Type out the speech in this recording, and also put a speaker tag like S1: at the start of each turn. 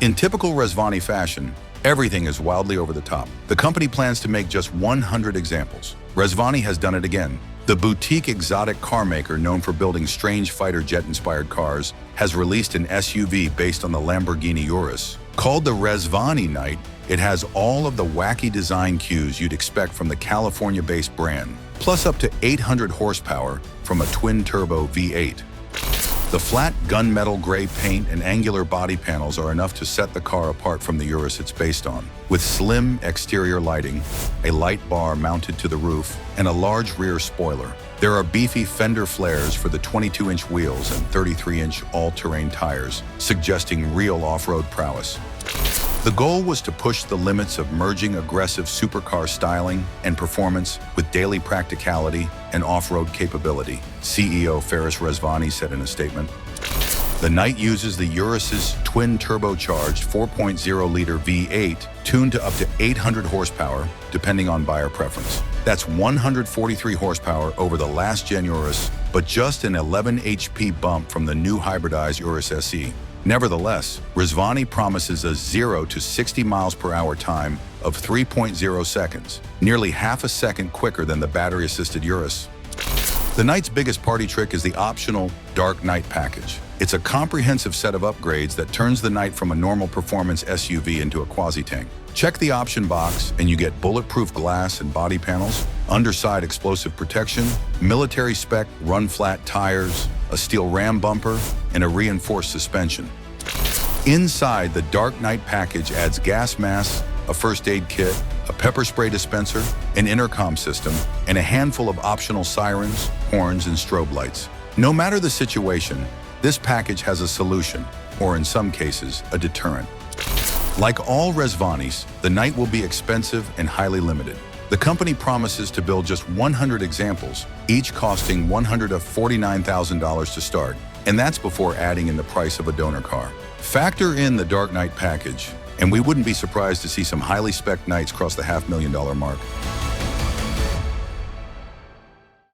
S1: In typical Rezvani fashion, everything is wildly over the top. The company plans to make just 100 examples. Rezvani has done it again. The boutique exotic car maker known for building strange fighter jet-inspired cars has released an SUV based on the Lamborghini Urus. Called the Rezvani Knight, it has all of the wacky design cues you'd expect from the California-based brand, plus up to 800 horsepower from a twin-turbo V8. The flat gunmetal gray paint and angular body panels are enough to set the car apart from the Urus it's based on. With slim exterior lighting, a light bar mounted to the roof, and a large rear spoiler. There are beefy fender flares for the 22-inch wheels and 33-inch all-terrain tires, suggesting real off-road prowess. The goal was to push the limits of merging aggressive supercar styling and performance with daily practicality and off-road capability, CEO Ferris Rezvani said in a statement. The Knight uses the Urus's twin-turbocharged 4.0-liter V8 tuned to up to 800 horsepower, depending on buyer preference. That's 143 horsepower over the last-gen Urus, but just an 11 HP bump from the new hybridized Urus SE. Nevertheless, Rezvani promises a 0 to 60 miles per hour time of 3.0 seconds, nearly half a second quicker than the battery-assisted Urus. The Knight's biggest party trick is the optional Dark Knight package. It's a comprehensive set of upgrades that turns the Knight from a normal performance SUV into a quasi-tank. Check the option box and you get bulletproof glass and body panels, underside explosive protection, military-spec run-flat tires, a steel ram bumper, and a reinforced suspension. Inside, the Dark Knight package adds gas masks, a first aid kit, a pepper spray dispenser, an intercom system, and a handful of optional sirens, horns, and strobe lights. No matter the situation, this package has a solution, or in some cases, a deterrent. Like all Rezvanis, the Knight will be expensive and highly limited. The company promises to build just 100 examples, each costing $149,000 to start, and that's before adding in the price of a donor car. Factor in the Dark Knight package, and we wouldn't be surprised to see some highly spec'd Knights cross the $500,000 mark.